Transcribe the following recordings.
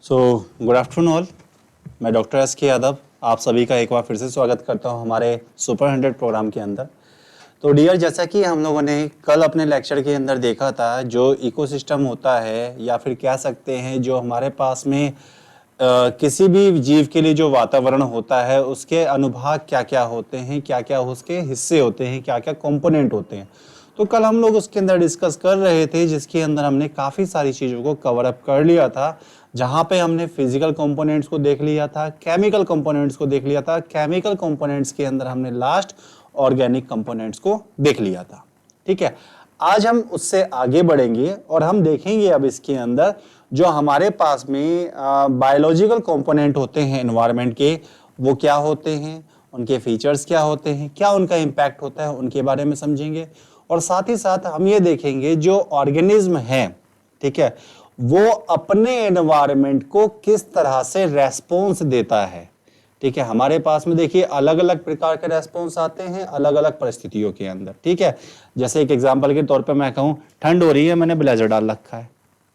So good afternoon all. मैं doctor S के यादव आप सभी का एक बार फिर से स्वागत करता हूं हमारे सुपर 100 प्रोग्राम के अंदर। तो डियर, जैसा कि हम लोगों ने कल अपने लेक्चर के अंदर देखा था, जो इकोसिस्टम होता है या फिर कह सकते हैं जो हमारे पास में किसी भी जीव के लिए जो वातावरण होता है उसके अनुभाग क्या क्या होते हैं, क्या क्या उसके हिस्से होते हैं, क्या क्या कंपोनेंट होते हैं। तो कल हम लोग उसके अंदर डिस्कस कर रहे थे, जिसके अंदर हमने काफ़ी सारी चीज़ों को कवर अप कर लिया था। जहाँ पे हमने फिजिकल कंपोनेंट्स को देख लिया था, केमिकल कंपोनेंट्स को देख लिया था, केमिकल कंपोनेंट्स के अंदर हमने लास्ट ऑर्गेनिक कंपोनेंट्स को देख लिया था। ठीक है, आज हम उससे आगे बढ़ेंगे और हम देखेंगे अब इसके अंदर जो हमारे पास में बायोलॉजिकल कंपोनेंट होते हैं एनवायरनमेंट के, वो क्या होते हैं, उनके फीचर्स क्या होते हैं, क्या उनका इम्पैक्ट होता है, उनके बारे में समझेंगे। और साथ ही साथ हम ये देखेंगे जो ऑर्गेनिज्म है, ठीक है, वो अपने एनवायरनमेंट को किस तरह से रेस्पॉन्स देता है। ठीक है, हमारे पास में देखिए अलग अलग प्रकार के रेस्पॉन्स आते हैं अलग अलग परिस्थितियों के अंदर। ठीक है, जैसे एक एग्जांपल के तौर पे मैं कहूँ, ठंड हो रही है, मैंने ब्लेजर डाल रखा है।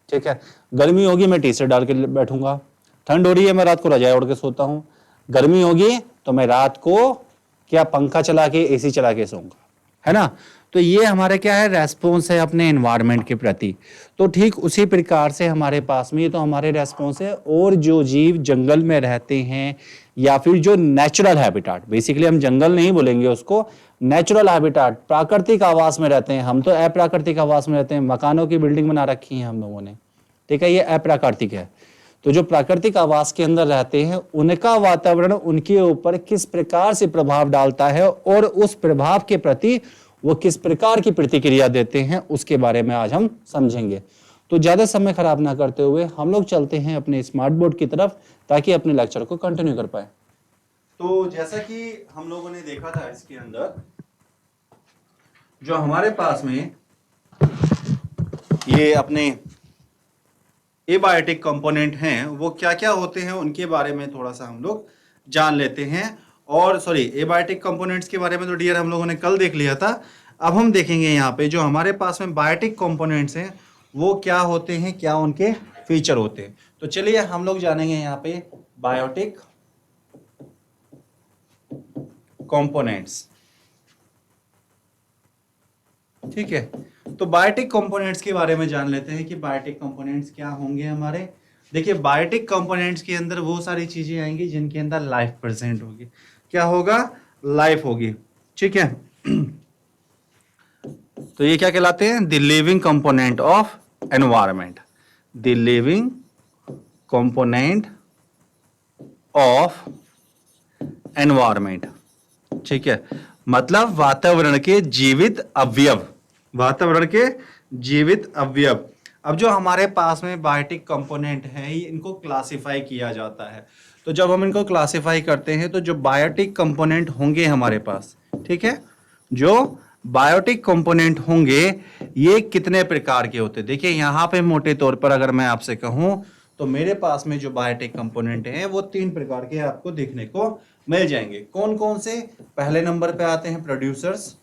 ठीक है, गर्मी होगी मैं टी शर्ट डाल के बैठूंगा। ठंड हो रही है, मैं रात को रजाई ओढ़ के सोता हूँ। गर्मी होगी तो मैं रात को क्या पंखा चला के एसी चला के सोऊंगा, है ना। तो ये हमारे क्या है, रेस्पॉन्स है अपने एनवायरनमेंट के प्रति। तो ठीक उसी प्रकार से हमारे पास में ये तो हमारे रेस्पॉन्स है। और जो जीव जंगल में रहते हैं या फिर जो नेचुरल हैबिटाट, बेसिकली हम जंगल नहीं बोलेंगे उसको, नेचुरल हैबिटाट, प्राकृतिक आवास में रहते हैं। हम तो अप्राकृतिक आवास में रहते हैं, मकानों की बिल्डिंग बना रखी है हम लोगों ने। ठीक है, ये अप्राकृतिक है। तो जो प्राकृतिक आवास के अंदर रहते हैं उनका वातावरण उनके ऊपर किस प्रकार से प्रभाव डालता है और उस प्रभाव के प्रति वो किस प्रकार की प्रतिक्रिया देते हैं, उसके बारे में आज हम समझेंगे। तो ज्यादा समय खराब ना करते हुए हम लोग चलते हैं अपने स्मार्ट बोर्ड की तरफ, ताकि अपने लेक्चर को कंटिन्यू कर पाए। तो जैसा कि हम लोगों ने देखा था, इसके अंदर जो हमारे पास में ये अपने एबायोटिक कंपोनेंट हैं वो क्या क्या होते हैं, उनके बारे में थोड़ा सा हम लोग जान लेते हैं। और सॉरी, एबायोटिक कंपोनेंट्स के बारे में तो डियर हम लोगों ने कल देख लिया था। अब हम देखेंगे यहाँ पे जो हमारे पास में बायोटिक कंपोनेंट्स हैं वो क्या होते हैं, क्या उनके फीचर होते हैं। तो चलिए हम लोग जानेंगे यहाँ पे बायोटिक कंपोनेंट्स। ठीक है, तो बायोटिक कंपोनेंट्स के बारे में जान लेते हैं कि बायोटिक कंपोनेंट्स क्या होंगे हमारे। देखिए, बायोटिक कंपोनेंट्स के अंदर वो सारी चीजें आएंगी जिनके अंदर लाइफ प्रेजेंट होगी। क्या होगा, लाइफ होगी। ठीक है, तो ये क्या कहलाते हैं, the living component of environment, the living component of environment. ठीक है, मतलब वातावरण के जीवित अवयव, वातावरण के जीवित अवयव। अब जो हमारे पास में बायोटिक कंपोनेंट है इनको क्लासिफाई किया जाता है। तो जब हम इनको क्लासिफाई करते हैं तो जो बायोटिक कंपोनेंट होंगे हमारे पास, ठीक है, जो बायोटिक कंपोनेंट होंगे ये कितने प्रकार के होते हैं। देखिए यहाँ पे मोटे तौर पर अगर मैं आपसे कहूं तो मेरे पास में जो बायोटिक कंपोनेंट हैं वो 3 प्रकार के आपको देखने को मिल जाएंगे। कौन कौन से, पहले नंबर पे आते हैं प्रोड्यूसर्स।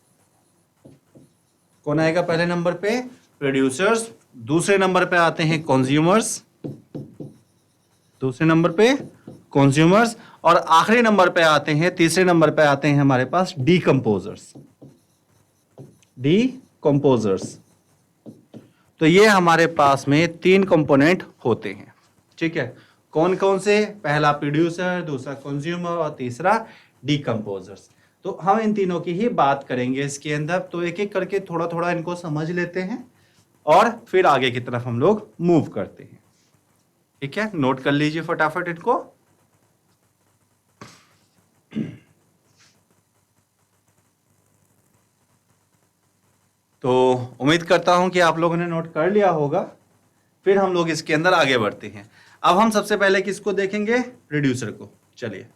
कौन आएगा पहले नंबर पे, प्रोड्यूसर्स। दूसरे नंबर पे आते हैं कंज्यूमर्स, दूसरे नंबर पे कंज्यूमर्स। और आखिरी नंबर पे आते हैं, तीसरे नंबर पे आते हैं हमारे पास डीकंपोजर्स, डीकंपोजर्स। तो ये हमारे पास में 3 कंपोनेंट होते हैं। ठीक है, कौन कौन से, पहला प्रोड्यूसर, दूसरा कंज्यूमर और तीसरा डीकंपोजर्स। तो हम इन तीनों की ही बात करेंगे इसके अंदर। तो एक एक करके थोड़ा थोड़ा इनको समझ लेते हैं और फिर आगे की तरफ हम लोग मूव करते हैं। ठीक है, नोट कर लीजिए फटाफट इनको। तो उम्मीद करता हूं कि आप लोगों ने नोट कर लिया होगा। फिर हम लोग इसके अंदर आगे बढ़ते हैं। अब हम सबसे पहले किसको देखेंगे, प्रोड्यूसर को। चलिए,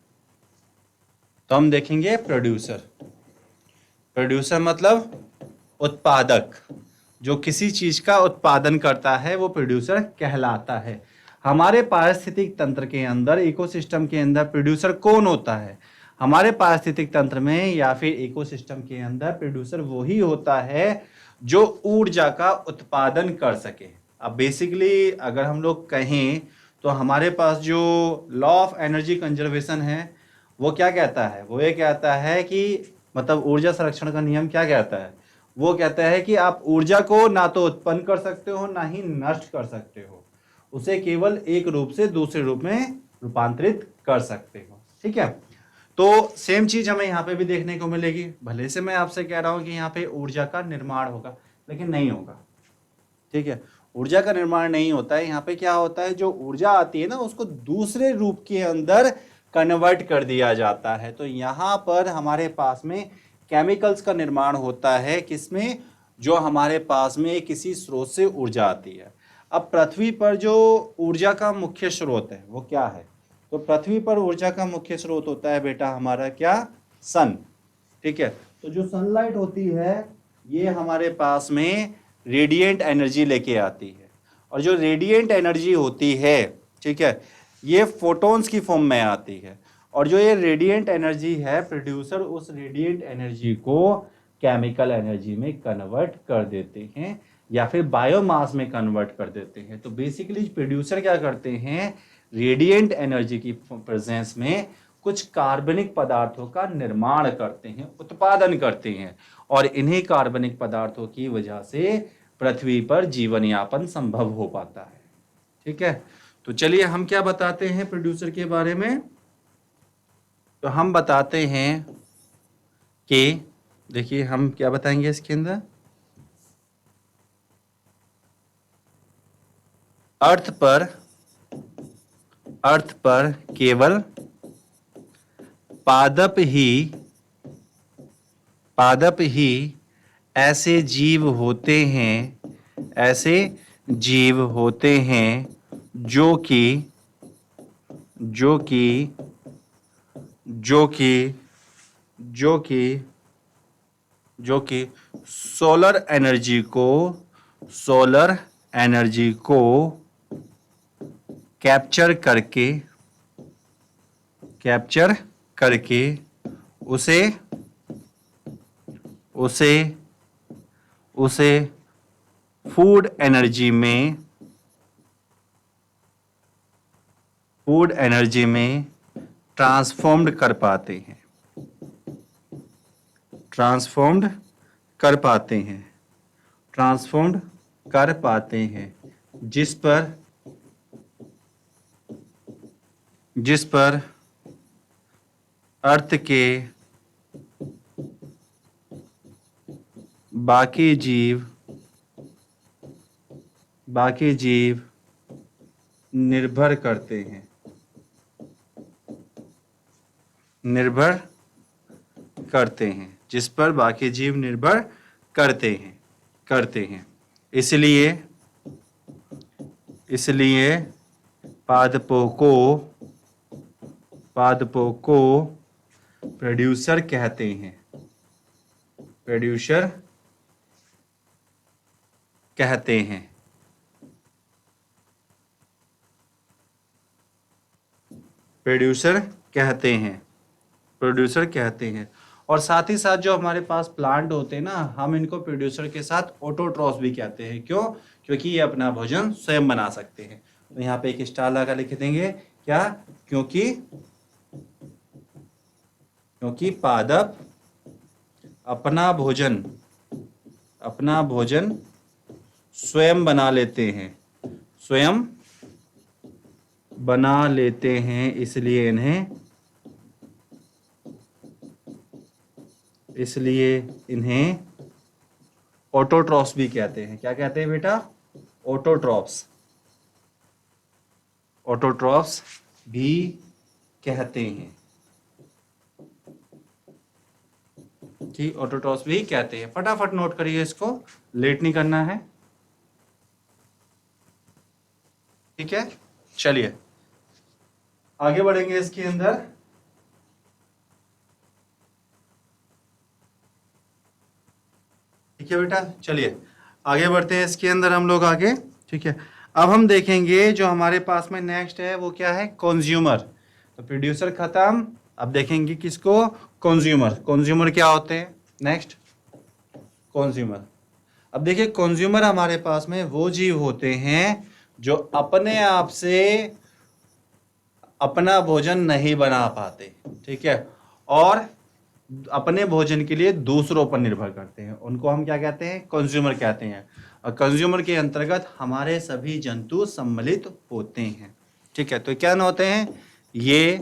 तो हम देखेंगे प्रोड्यूसर। प्रोड्यूसर मतलब उत्पादक, जो किसी चीज का उत्पादन करता है वो प्रोड्यूसर कहलाता है। हमारे पारिस्थितिक तंत्र के अंदर, इकोसिस्टम के अंदर प्रोड्यूसर कौन होता है, हमारे पारिस्थितिक तंत्र में या फिर इकोसिस्टम के अंदर प्रोड्यूसर वही होता है जो ऊर्जा का उत्पादन कर सके। अब बेसिकली अगर हम लोग कहें तो हमारे पास जो लॉ ऑफ एनर्जी कंजर्वेशन है वो क्या कहता है, वो ये कहता है कि मतलब ऊर्जा संरक्षण का नियम क्या कहता है, वो कहता है कि आप ऊर्जा को ना तो उत्पन्न कर सकते हो ना ही नष्ट कर सकते हो, उसे केवल एक रूप से दूसरे रूप में रूपांतरित कर सकते हो। ठीक है, तो सेम चीज हमें यहाँ पे भी देखने को मिलेगी। भले से मैं आपसे कह रहा हूँ कि यहाँ पे ऊर्जा का निर्माण होगा, लेकिन नहीं होगा। ठीक है, ऊर्जा का निर्माण नहीं होता है। यहाँ पे क्या होता है, जो ऊर्जा आती है ना उसको दूसरे रूप के अंदर कन्वर्ट कर दिया जाता है। तो यहाँ पर हमारे पास में केमिकल्स का निर्माण होता है, किसमें, जो हमारे पास में किसी स्रोत से ऊर्जा आती है। अब पृथ्वी पर जो ऊर्जा का मुख्य स्रोत है वो क्या है, तो पृथ्वी पर ऊर्जा का मुख्य स्रोत होता है बेटा हमारा क्या, सन। ठीक है, तो जो सनलाइट होती है ये हमारे पास में रेडिएंट एनर्जी लेके आती है, और जो रेडिएंट एनर्जी होती है, ठीक है, ये फोटॉन्स की फॉर्म में आती है। और जो ये रेडिएंट एनर्जी है, प्रोड्यूसर उस रेडिएंट एनर्जी को केमिकल एनर्जी में कन्वर्ट कर देते हैं या फिर बायोमास में कन्वर्ट कर देते हैं। तो बेसिकली प्रोड्यूसर क्या करते हैं, रेडिएंट एनर्जी की प्रेजेंस में कुछ कार्बनिक पदार्थों का निर्माण करते हैं, उत्पादन करते हैं, और इन्हीं कार्बनिक पदार्थों की वजह से पृथ्वी पर जीवन यापन संभव हो पाता है। ठीक है, तो चलिए हम क्या बताते हैं प्रोड्यूसर के बारे में, तो हम बताते हैं कि देखिए हम क्या बताएंगे इसके अंदर, अर्थ पर केवल पादप ही ऐसे जीव होते हैं जो कि सोलर एनर्जी को कैप्चर करके उसे फूड एनर्जी में ट्रांसफॉर्म्ड कर पाते हैं, जिस पर अर्थ के बाकी जीव निर्भर करते हैं, जिस पर बाकी जीव निर्भर करते हैं। इसलिए पादपों को प्रोड्यूसर कहते हैं। प्रोड्यूसर कहते हैं। और साथ ही साथ जो हमारे पास प्लांट होते हैं ना, हम इनको प्रोड्यूसर के साथ ऑटोट्रॉफ्स भी कहते हैं। क्यों? क्योंकि ये अपना भोजन स्वयं बना सकते हैं। तो यहाँ पे एक स्टार लगा लिख देंगे, क्या? क्योंकि पादप अपना भोजन स्वयं बना लेते हैं, इसलिए इन्हें ऑटोट्रॉफ्स भी कहते हैं। क्या कहते हैं बेटा? ऑटोट्रॉफ्स भी कहते हैं। ठीक, ऑटोट्रॉफ्स भी कहते हैं। फटाफट नोट करिए इसको, लेट नहीं करना है। ठीक है, चलिए आगे बढ़ेंगे इसके अंदर। ठीक है बेटा, चलिए आगे बढ़ते हैं इसके अंदर हम लोग आगे। ठीक है, अब हम देखेंगे जो हमारे पास में नेक्स्ट है वो क्या है? कंज्यूमर। तो प्रोड्यूसर खत्म, अब देखेंगे किसको? कंज्यूमर क्या होते हैं? Next consumer. अब देखिए कंज्यूमर हमारे पास में वो जीव होते हैं जो अपने आप से अपना भोजन नहीं बना पाते, ठीक है, और अपने भोजन के लिए दूसरों पर निर्भर करते हैं, उनको हम क्या कहते हैं, कंज्यूमर कहते हैं। और कंज्यूमर के अंतर्गत हमारे सभी जंतु सम्मिलित होते हैं, ठीक है। तो क्या होते हैं, ये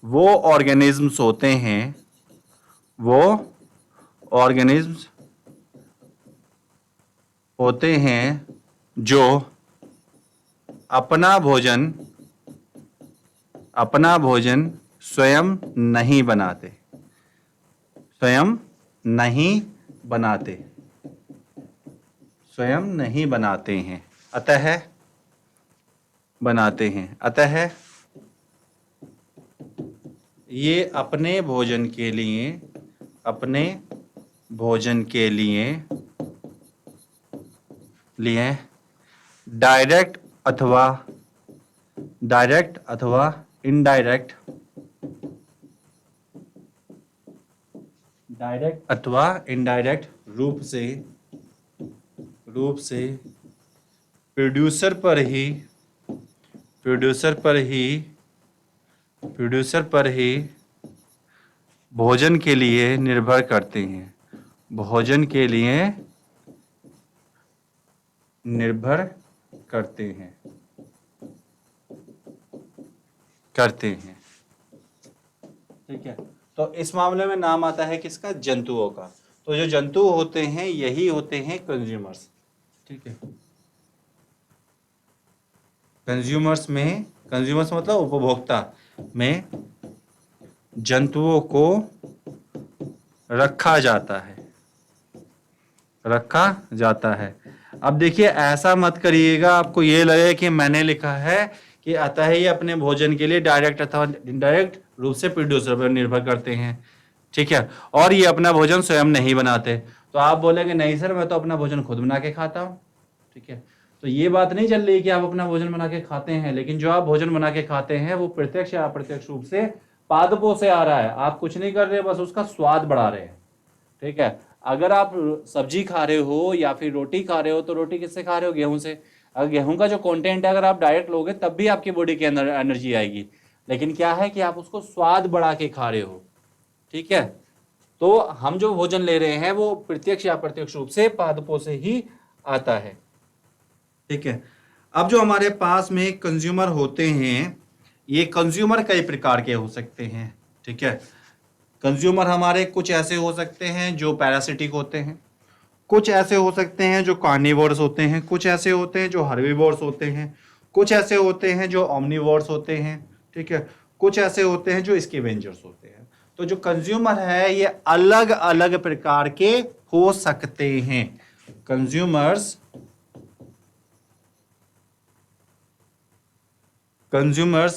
वो ऑर्गेनिज्म्स होते हैं, वो ऑर्गेनिज्म्स होते हैं जो अपना भोजन स्वयं नहीं बनाते, स्वयं नहीं बनाते हैं, अतः ये अपने भोजन के लिए डायरेक्ट अथवा इनडायरेक्ट रूप से प्रोड्यूसर पर ही भोजन के लिए निर्भर करते हैं, ठीक है। तो इस मामले में नाम आता है किसका, जंतुओं का। तो जो जंतु होते हैं यही होते हैं कंज्यूमर्स, ठीक है। कंज्यूमर्स मतलब उपभोक्ता में जंतुओं को रखा जाता है। अब देखिए ऐसा मत करिएगा आपको ये लगे कि मैंने लिखा है कि अतः ये अपने भोजन के लिए डायरेक्ट अथवा इनडायरेक्ट रूप से प्रोड्यूसर पर निर्भर करते हैं, ठीक है, और ये अपना भोजन स्वयं नहीं बनाते। तो आप बोलेंगे नहीं सर मैं तो अपना भोजन खुद बना के खाता हूँ, ठीक है। तो ये बात नहीं चल रही कि आप अपना भोजन बना के खाते हैं, लेकिन जो आप भोजन बना के खाते हैं वो प्रत्यक्ष या अप्रत्यक्ष रूप से पादपों से आ रहा है। आप कुछ नहीं कर रहे, बस उसका स्वाद बढ़ा रहे हैं, ठीक है। अगर आप सब्जी खा रहे हो या फिर रोटी खा रहे हो तो रोटी किससे खा रहे हो, गेहूं से। अगर गेहूं का जो कंटेंट है अगर आप डायरेक्ट लोगे तब भी आपकी बॉडी के अंदर एनर्जी आएगी, लेकिन क्या है कि आप उसको स्वाद बढ़ा के खा रहे हो, ठीक है। तो हम जो भोजन ले रहे हैं वो प्रत्यक्ष या अप्रत्यक्ष रूप से पादपों से ही आता है, ठीक है। अब जो हमारे पास में कंज्यूमर होते हैं, ये कंज्यूमर कई प्रकार के हो सकते हैं, ठीक है। कंज्यूमर हमारे कुछ ऐसे हो सकते हैं जो पैरासिटिक होते हैं, कुछ ऐसे हो सकते हैं जो कार्निवोर्स होते हैं, कुछ ऐसे होते हैं जो हर्बीवोर्स होते हैं, कुछ ऐसे होते हैं जो ओमनिवोर्स होते हैं, ठीक है, कुछ ऐसे होते हैं जो स्कैवेंजर्स होते हैं। तो जो कंज्यूमर है ये अलग अलग प्रकार के हो सकते हैं। कंज्यूमर्स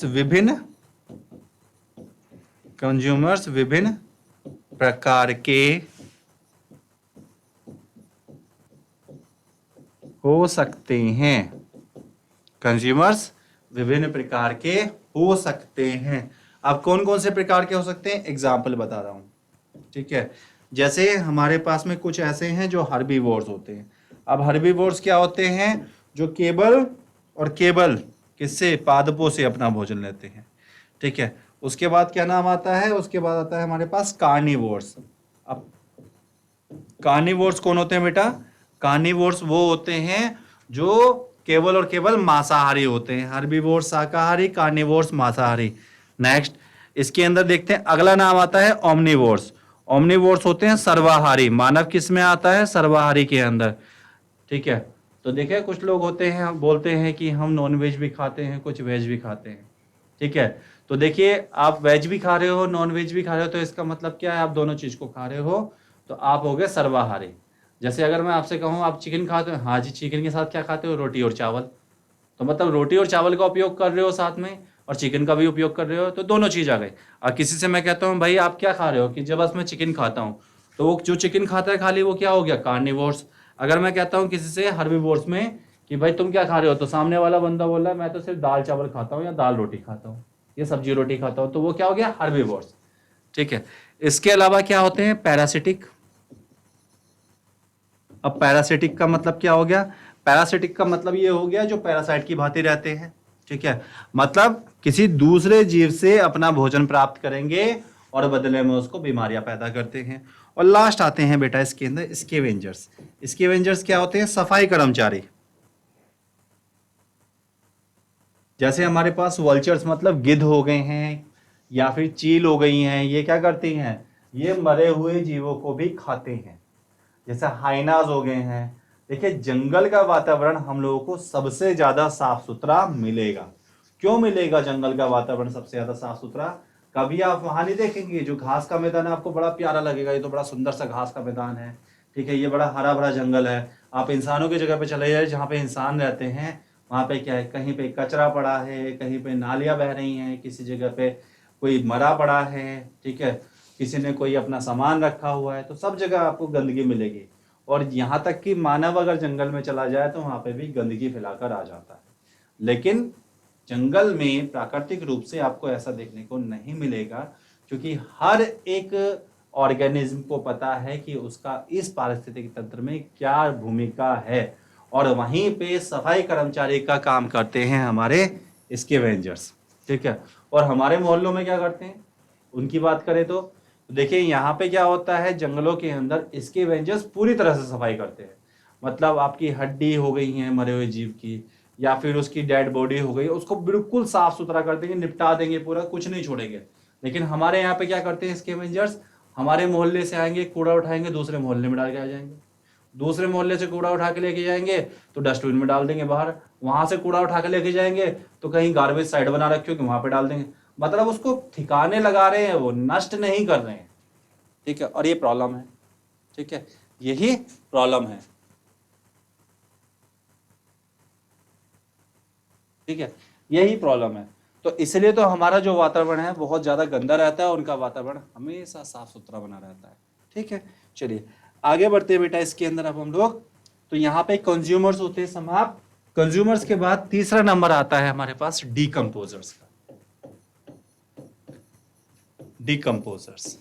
विभिन्न प्रकार के हो सकते हैं। कंज्यूमर्स विभिन्न प्रकार के हो सकते हैं। अब कौन कौन से प्रकार के हो सकते हैं, एग्जाम्पल बता रहा हूं, ठीक है। जैसे हमारे पास में कुछ ऐसे हैं जो हर्बीवोर्स होते हैं। अब हर्बीवोर्स क्या होते हैं, जो केबल किससे, पादपों से अपना भोजन लेते हैं, ठीक है। उसके बाद क्या नाम आता है, उसके बाद आता है हमारे पास कार्निवोर्स। अब कार्निवोर्स कौन होते हैं बेटा, कार्निवोर्स वो होते हैं जो केवल और केवल मांसाहारी होते हैं। हर्बीवोर्स शाकाहारी, कार्निवोर्स मांसाहारी। नेक्स्ट इसके अंदर देखते हैं अगला नाम आता है ओमनिवोर्स। ओमनिवोर्स होते हैं सर्वाहारी। मानव किस में आता है, सर्वाहारी के अंदर, ठीक है। तो देखिए कुछ लोग होते हैं बोलते हैं कि हम नॉन वेज भी खाते हैं, कुछ वेज भी खाते हैं, ठीक है। तो देखिए आप वेज भी खा रहे हो, नॉन वेज भी खा रहे हो, तो इसका मतलब क्या है, आप दोनों चीज को खा रहे हो, तो आप हो गए सर्वाहारी। जैसे अगर मैं आपसे कहूँ आप चिकन खाते हो, हाँ जी, चिकन के साथ क्या खाते हो, रोटी और चावल। तो मतलब रोटी और चावल का उपयोग कर रहे हो साथ में, और चिकन का भी उपयोग कर रहे हो, तो दोनों चीज आ गई। और किसी से मैं कहता हूँ भाई आप क्या खा रहे हो, कि जब बस मैं चिकन खाता हूँ, तो वो जो चिकन खाता है खाली वो क्या हो गया, कार्निवोर्स। अगर मैं कहता हूँ किसी से हर्बीवोर्स में कि भाई तुम क्या खा रहे हो, तो सामने वाला बंदा बोल रहा है मैं तो सिर्फ दाल चावल खाता हूँ या दाल रोटी खाता हूँ या सब्जी रोटी खाता हूँ, तो वो क्या हो गया, हर्बीवोर्स, ठीक है। इसके अलावा क्या होते हैं, पैरासिटिक। अब पैरासिटिक का मतलब क्या हो गया, पैरासिटिक का मतलब ये हो गया जो पैरासाइट की भांति रहते हैं, ठीक है, मतलब किसी दूसरे जीव से अपना भोजन प्राप्त करेंगे और बदले में उसको बीमारियां पैदा करते हैं। और लास्ट आते हैं बेटा इसके अंदर स्कैवेंजर्स। स्कैवेंजर्स क्या होते हैं? सफाई कर्मचारी। जैसे हमारे पास वल्चर्स मतलब गिद्ध हो गए हैं या फिर चील हो गई हैं, ये क्या करती हैं? ये मरे हुए जीवों को भी खाते हैं। जैसे हाइनाज हो गए हैं। देखिए जंगल का वातावरण हम लोगों को सबसे ज्यादा साफ सुथरा मिलेगा। क्यों मिलेगा जंगल का वातावरण सबसे ज्यादा साफ सुथरा? कभी आप वहां नहीं देखेंगे जो घास का मैदान है, आपको बड़ा प्यारा लगेगा, ये तो बड़ा सुंदर सा घास का मैदान है, ठीक है, ये बड़ा हरा भरा जंगल है। आप इंसानों की जगह पे चले जाए जहाँ पे इंसान रहते हैं, वहां पे क्या है? कहीं पे कचरा पड़ा है, कहीं पे नालियां बह रही हैं, किसी जगह पे कोई मरा पड़ा है, ठीक है, किसी ने कोई अपना सामान रखा हुआ है, तो सब जगह आपको गंदगी मिलेगी। और यहाँ तक कि मानव अगर जंगल में चला जाए तो वहां पे भी गंदगी फैलाकर आ जाता है। लेकिन जंगल में प्राकृतिक रूप से आपको ऐसा देखने को नहीं मिलेगा, क्योंकि हर एक ऑर्गेनिज्म को पता है कि उसका इस पारिस्थितिक तंत्र में क्या भूमिका है। और वहीं पे सफाई कर्मचारी का काम करते हैं हमारे स्कैवेंजर्स, ठीक है। और हमारे मोहल्लों में क्या करते हैं उनकी बात करें तो देखिए यहाँ पे क्या होता है, जंगलों के अंदर स्कैवेंजर्स पूरी तरह से सफाई करते हैं। मतलब आपकी हड्डी हो गई है मरे हुए जीव की, या फिर उसकी डेड बॉडी हो गई, उसको बिल्कुल साफ सुथरा कर देंगे, निपटा देंगे, पूरा कुछ नहीं छोड़ेंगे। लेकिन हमारे यहाँ पे क्या करते हैं स्कैवेंजर्स? हमारे मोहल्ले से आएंगे, कूड़ा उठाएंगे, दूसरे मोहल्ले में डाल के आ जाएंगे, दूसरे मोहल्ले से कूड़ा उठा के लेके जाएंगे तो डस्टबिन में डाल देंगे बाहर, वहां से कूड़ा उठा के लेके जाएंगे तो कहीं गार्बेज साइड बना रखी होगी वहां पे डाल देंगे। मतलब उसको ठिकाने लगा रहे हैं, वो नष्ट नहीं कर रहे हैं, ठीक है। और ये प्रॉब्लम है, ठीक है, यही प्रॉब्लम है, ठीक है, यही प्रॉब्लम है। तो इसलिए तो हमारा जो वातावरण है बहुत ज्यादा गंदा रहता है, उनका वातावरण हमेशा साफ सुथरा बना रहता है, ठीक है। चलिए आगे बढ़ते हैं बेटा इसके अंदर अब हम लोग। तो यहाँ पे कंज्यूमर्स होते हैं समाप्त। कंज्यूमर्स के बाद तीसरा नंबर आता है हमारे पास डीकम्पोजर्स का। डीकम्पोजर्स।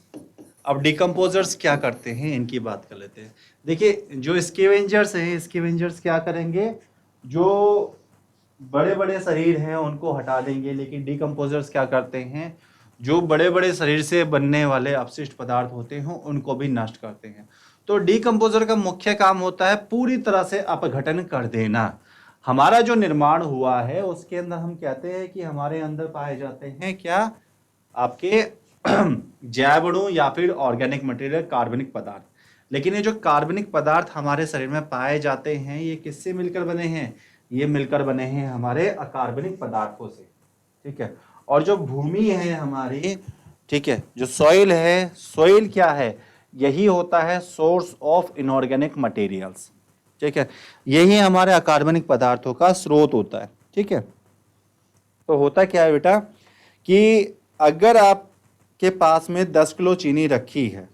अब डीकम्पोजर्स क्या करते हैं इनकी बात कर लेते हैं। देखिए जो स्कैवेंजर्स हैं, स्कैवेंजर्स क्या करेंगे? जो बड़े बड़े शरीर हैं उनको हटा देंगे, लेकिन डीकम्पोजर्स क्या करते हैं? जो बड़े बड़े शरीर से बनने वाले अपशिष्ट पदार्थ होते हैं उनको भी नष्ट करते हैं। तो डीकम्पोजर का मुख्य काम होता है पूरी तरह से अपघटन कर देना। हमारा जो निर्माण हुआ है उसके अंदर हम कहते हैं कि हमारे अंदर पाए जाते हैं क्या? आपके जैव अणु या फिर ऑर्गेनिक मटेरियल, कार्बनिक पदार्थ। लेकिन ये जो कार्बनिक पदार्थ हमारे शरीर में पाए जाते हैं ये किससे मिलकर बने हैं? ये मिलकर बने हैं हमारे अकार्बनिक पदार्थों से, ठीक है। और जो भूमि है हमारी, ठीक है, जो सॉइल है, सॉइल क्या है? यही होता है सोर्स ऑफ इनऑर्गेनिक मटेरियल्स, ठीक है, यही हमारे अकार्बनिक पदार्थों का स्रोत होता है, ठीक है। तो होता क्या है बेटा कि अगर आपके पास में 10 किलो चीनी रखी है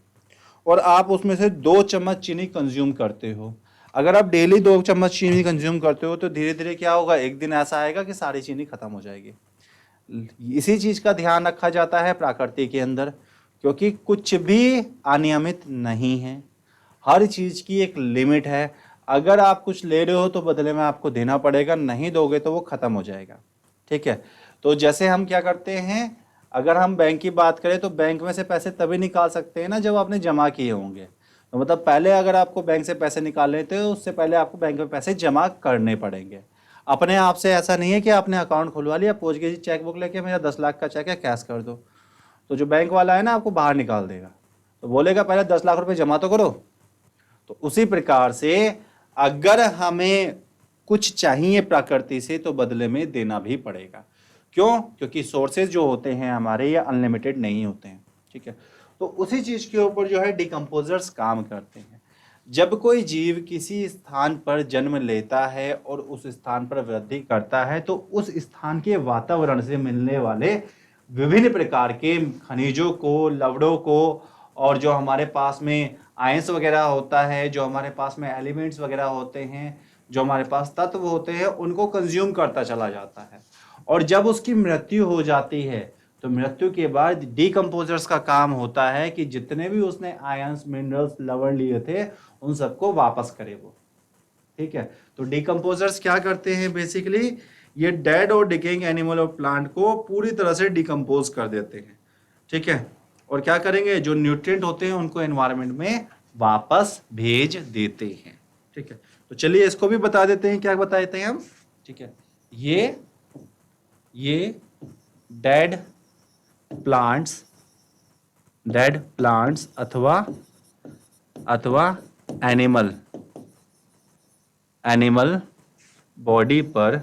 और आप उसमें से 2 चम्मच चीनी कंज्यूम करते हो, अगर आप डेली 2 चम्मच चीनी कंज्यूम करते हो तो धीरे धीरे क्या होगा, एक दिन ऐसा आएगा कि सारी चीनी खत्म हो जाएगी। इसी चीज का ध्यान रखा जाता है प्रकृति के अंदर, क्योंकि कुछ भी अनियमित नहीं है, हर चीज की एक लिमिट है। अगर आप कुछ ले रहे हो तो बदले में आपको देना पड़ेगा, नहीं दोगे तो वो खत्म हो जाएगा, ठीक है। तो जैसे हम क्या करते हैं, अगर हम बैंक की बात करें तो बैंक में से पैसे तभी निकाल सकते हैं ना जब आपने जमा किए होंगे। तो मतलब पहले अगर आपको बैंक से पैसे निकालने थे तो उससे पहले आपको बैंक में पैसे जमा करने पड़ेंगे। अपने आप से ऐसा नहीं है कि आपने अकाउंट खुलवा लिया, पहुंच गई चेक बुक लेके मेरा 10 लाख का चेक है कैश कर दो, तो जो बैंक वाला है ना आपको बाहर निकाल देगा, तो बोलेगा पहले 10 लाख रुपए जमा तो करो। तो उसी प्रकार से अगर हमें कुछ चाहिए प्रकृति से तो बदले में देना भी पड़ेगा। क्यों? क्योंकि सोर्सेज जो होते हैं हमारे ये अनलिमिटेड नहीं होते हैं, ठीक है। तो उसी चीज के ऊपर जो है डिकम्पोजर्स काम करते हैं। जब कोई जीव किसी स्थान पर जन्म लेता है और उस स्थान पर वृद्धि करता है तो उस स्थान के वातावरण से मिलने वाले विभिन्न प्रकार के खनिजों को, लवड़ों को, और जो हमारे पास में आयंस वगैरह होता है, जो हमारे पास में एलिमेंट्स वगैरह होते हैं, जो हमारे पास तत्व होते हैं, उनको कंज्यूम करता चला जाता है। और जब उसकी मृत्यु हो जाती है तो मृत्यु के बाद डीकम्पोजर्स का काम होता है कि जितने भी उसने आयंस, मिनरल्स, लवण लिए थे उन सबको वापस करे वो, ठीक है। तो डिकम्पोजर्स क्या करते हैं बेसिकली, ये डेड और डिकेइंग एनिमल और प्लांट को पूरी तरह से डिकम्पोज कर देते हैं, ठीक है। और क्या करेंगे, जो न्यूट्रिएंट होते हैं उनको एनवायरनमेंट में वापस भेज देते हैं, ठीक है। तो चलिए इसको भी बता देते हैं, क्या बता देते हैं हम, ठीक है। ये डेड प्लांट्स अथवा एनिमल बॉडी पर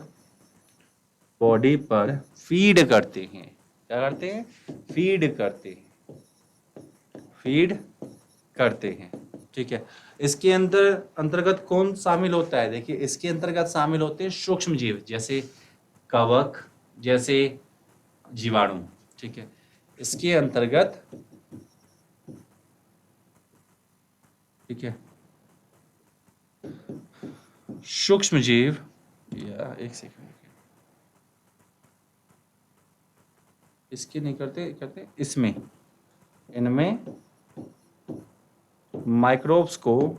फीड करते हैं। क्या करते हैं, फीड करते हैं, ठीक है। इसके अंतर्गत कौन शामिल होता है, देखिए इसके अंतर्गत शामिल होते हैं सूक्ष्म जीव, जैसे कवक, जैसे जीवाणु, ठीक है। इसके अंतर्गत, ठीक है, सूक्ष्म जीव, या एक सेकंड, इसके नहीं करते इसमें, इनमें माइक्रोब्स को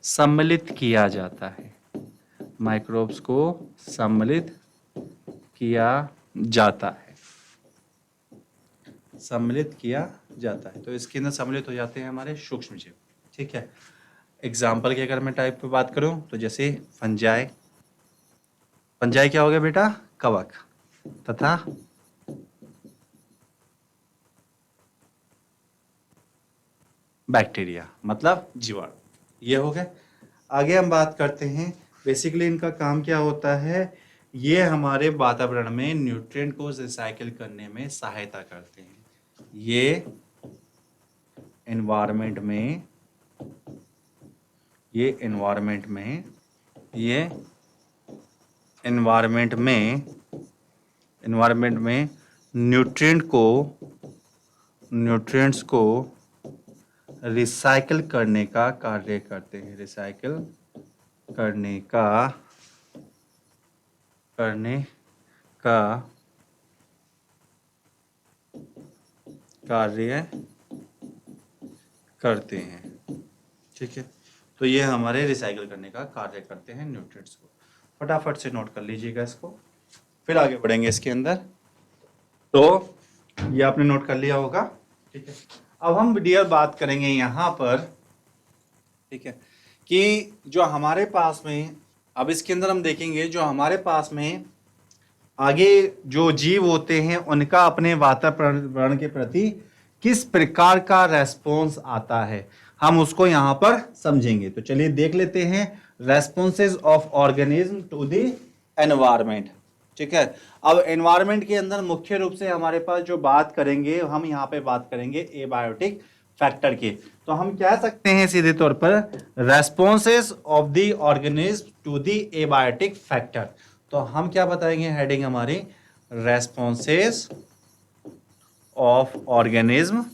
सम्मिलित किया जाता है, माइक्रोब्स को सम्मिलित किया जाता है, तो इसके अंदर सम्मिलित हो जाते हैं हमारे सूक्ष्म जीव, ठीक है। एग्जाम्पल की अगर मैं टाइप पे बात करूं तो जैसे फंजाई क्या हो गया बेटा, कवक, तथा बैक्टीरिया मतलब जीवाणु, ये हो गए। आगे हम बात करते हैं, बेसिकली इनका काम क्या होता है, ये हमारे वातावरण में न्यूट्रिएंट को रिसाइकिल करने में सहायता करते हैं। ये एनवायरनमेंट में न्यूट्रिएंट्स को रिसाइकिल करने का कार्य करते हैं, रिसाइकिल करने का कार्य करते हैं, ठीक है। तो ये हमारे रिसाइकिल करने का कार्य करते हैं न्यूट्रिएंट्स को। फटाफट से नोट कर लीजिएगा इसको, फिर आगे बढ़ेंगे इसके अंदर। तो ये आपने नोट कर लिया होगा, ठीक है। अब हम डियर बात करेंगे यहाँ पर, ठीक है, कि जो हमारे पास में, अब इसके अंदर हम देखेंगे जो हमारे पास में आगे जो जीव होते हैं उनका अपने वातावरण के प्रति किस प्रकार का रेस्पॉन्स आता है, हम उसको यहाँ पर समझेंगे। तो चलिए देख लेते हैं responses of organism to the environment, ठीक है। अब एनवायरनमेंट के अंदर मुख्य रूप से हमारे पास जो बात करेंगे, हम यहाँ पे बात करेंगे एबायोटिक फैक्टर की। तो हम कह सकते हैं सीधे तौर पर responses of the organism to the abiotic factor. तो हम क्या बताएंगे, हेडिंग हमारी responses of organisms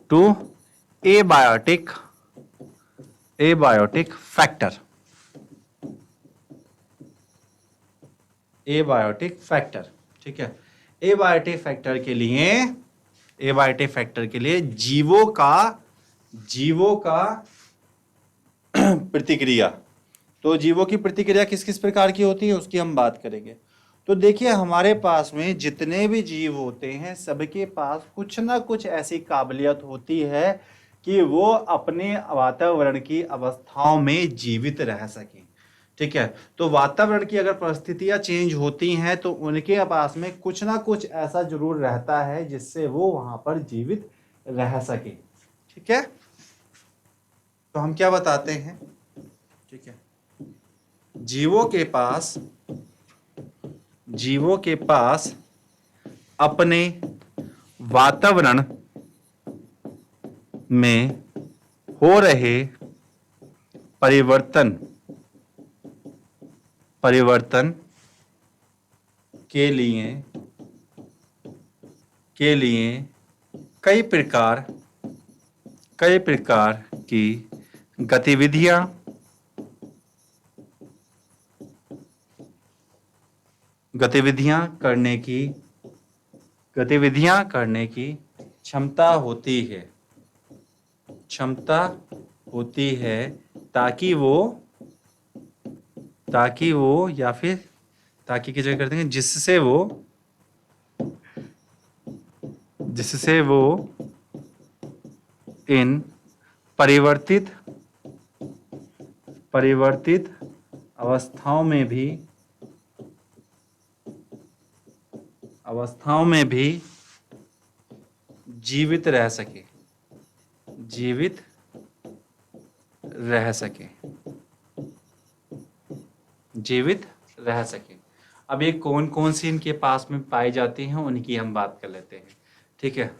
to abiotic factor, ठीक है। एबायोटिक फैक्टर के लिए जीवों का प्रतिक्रिया, तो जीवों की प्रतिक्रिया किस किस प्रकार की होती है उसकी हम बात करेंगे। तो देखिए हमारे पास में जितने भी जीव होते हैं सबके पास कुछ ना कुछ ऐसी काबिलियत होती है कि वो अपने वातावरण की अवस्थाओं में जीवित रह सकें, ठीक है। तो वातावरण की अगर परिस्थितियां चेंज होती हैं तो उनके पास में कुछ ना कुछ ऐसा जरूर रहता है जिससे वो वहां पर जीवित रह सके, ठीक है। तो हम क्या बताते हैं, ठीक है, जीवों के पास अपने वातावरण में हो रहे परिवर्तन के लिए कई प्रकार की गतिविधियां करने की क्षमता होती है, क्षमता होती है ताकि वो या फिर ताकि की जगह कर देंगे जिससे वो इन परिवर्तित अवस्थाओं में भी जीवित रह सके। अब ये कौन कौन सी इनके पास में पाई जाती हैं उनकी हम बात कर लेते हैं। ठीक है,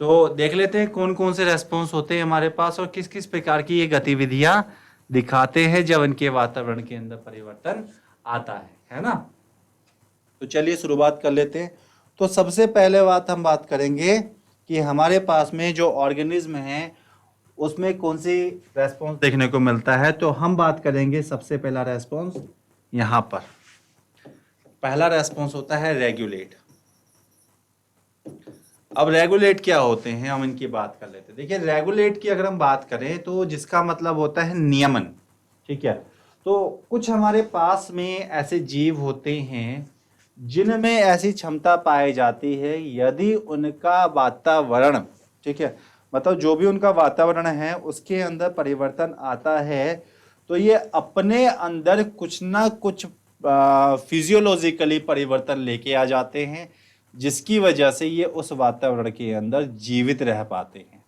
तो देख लेते हैं कौन कौन से रेस्पॉन्स होते हैं हमारे पास और किस किस प्रकार की ये गतिविधियां दिखाते हैं जब इनके वातावरण के अंदर परिवर्तन आता है ना। तो चलिए शुरुआत कर लेते हैं। तो सबसे पहले हम बात करेंगे कि हमारे पास में जो ऑर्गेनिज्म है उसमें कौन सी रेस्पॉन्स देखने को मिलता है। तो हम बात करेंगे सबसे पहला रेस्पॉन्स यहाँ पर। पहला रेस्पॉन्स होता है रेगुलेट। अब रेगुलेट क्या होते हैं हम इनकी बात कर लेते हैं। देखिए रेगुलेट की अगर हम बात करें तो जिसका मतलब होता है नियमन। ठीक है, तो कुछ हमारे पास में ऐसे जीव होते हैं जिनमें ऐसी क्षमता पाई जाती है यदि उनका वातावरण, ठीक है, मतलब जो भी उनका वातावरण है उसके अंदर परिवर्तन आता है तो ये अपने अंदर कुछ ना कुछ फिजियोलॉजिकली परिवर्तन लेके आ जाते हैं जिसकी वजह से ये उस वातावरण के अंदर जीवित रह पाते हैं।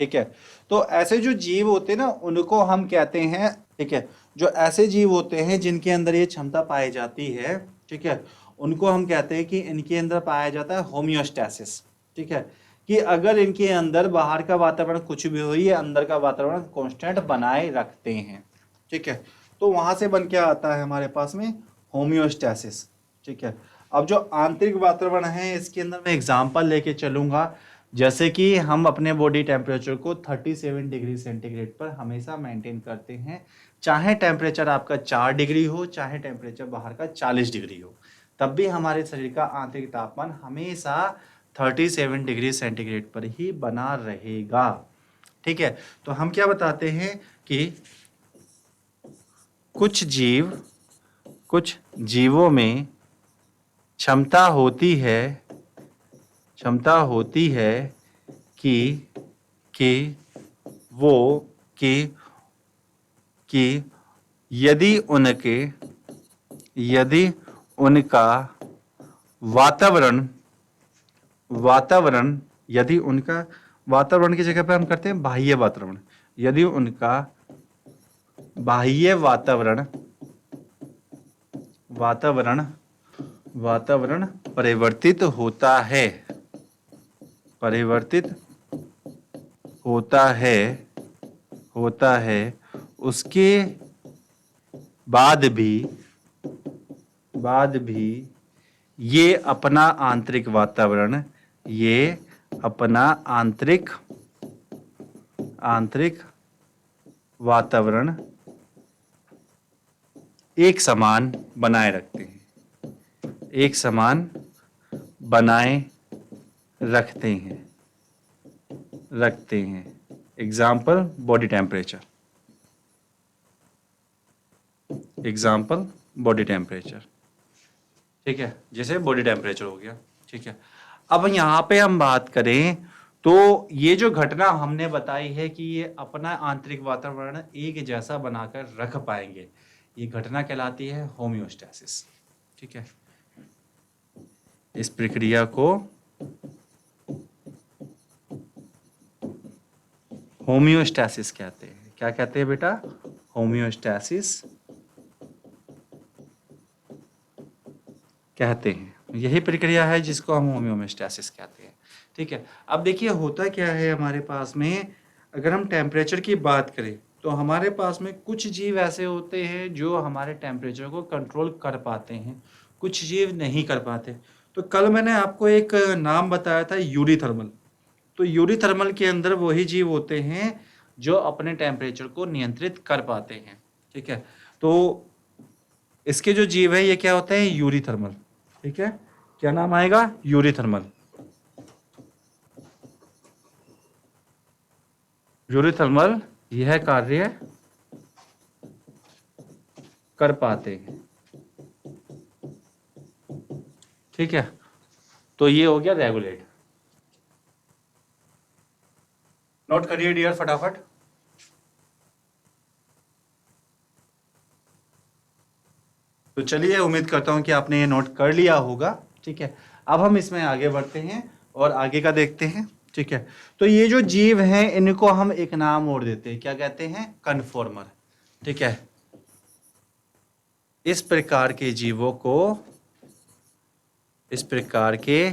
ठीक है, तो ऐसे जो जीव होते हैं ना उनको हम कहते हैं, ठीक है, जो ऐसे जीव होते हैं जिनके अंदर ये क्षमता पाई जाती है, ठीक है, उनको हम कहते हैं कि इनके अंदर पाया जाता है होमियोस्टैसिस। ठीक है, कि अगर इनके अंदर बाहर का वातावरण कुछ भी हो ये अंदर का वातावरण कांस्टेंट बनाए रखते हैं। ठीक है, तो वहां से बन के आता है हमारे पास में होमियोस्टैसिस। ठीक है, अब जो आंतरिक वातावरण है इसके अंदर मैं एग्जांपल लेके चलूंगा, जैसे कि हम अपने बॉडी टेम्परेचर को 37 डिग्री सेंटीग्रेड पर हमेशा मेंटेन करते हैं, चाहे टेम्परेचर आपका 4 डिग्री हो चाहे टेम्परेचर बाहर का 40 डिग्री हो, तब भी हमारे शरीर का आंतरिक तापमान हमेशा 37 डिग्री सेंटीग्रेड पर ही बना रहेगा। ठीक है, तो हम क्या बताते हैं कि कुछ जीवों में क्षमता होती है कि यदि उनका वातावरण की जगह पे हम करते हैं बाह्य वातावरण, यदि उनका बाह्य वातावरण परिवर्तित होता है उसके बाद भी ये अपना आंतरिक वातावरण एक समान बनाए रखते हैं। Example body temperature. ठीक है, जैसे बॉडी टेम्परेचर हो गया। ठीक है, अब यहाँ पे हम बात करें तो ये जो घटना हमने बताई है कि ये अपना आंतरिक वातावरण एक जैसा बनाकर रख पाएंगे, ये घटना कहलाती है होमियोस्टैसिस। ठीक है, इस प्रक्रिया को होमियोस्टैसिस कहते हैं। क्या कहते हैं बेटा? होमियोस्टैसिस कहते हैं। यही प्रक्रिया है जिसको हम होमियोस्टैसिस कहते हैं। ठीक है, अब देखिए होता क्या है हमारे पास में, अगर हम टेम्परेचर की बात करें तो हमारे पास में कुछ जीव ऐसे होते हैं जो हमारे टेम्परेचर को कंट्रोल कर पाते हैं, कुछ जीव नहीं कर पाते। तो कल मैंने आपको एक नाम बताया था यूरीथर्मल। तो यूरीथर्मल के अंदर वही जीव होते हैं जो अपने टेम्परेचर को नियंत्रित कर पाते हैं। ठीक है, तो इसके जो जीव है ये क्या होते हैं? यूरीथर्मल। ठीक है, क्या नाम आएगा? यूरीथर्मल। यूरिथर्मल यह कार्य कर पाते हैं। ठीक है, तो ये हो गया रेगुलेट। नोट करिए डियर फटाफट। तो चलिए, उम्मीद करता हूं कि आपने ये नोट कर लिया होगा। ठीक है, अब हम इसमें आगे बढ़ते हैं और आगे का देखते हैं। ठीक है, तो ये जो जीव हैं इनको हम एक नाम और देते हैं, क्या कहते हैं? कन्फॉर्मर। ठीक है, इस प्रकार के जीवों को इस प्रकार के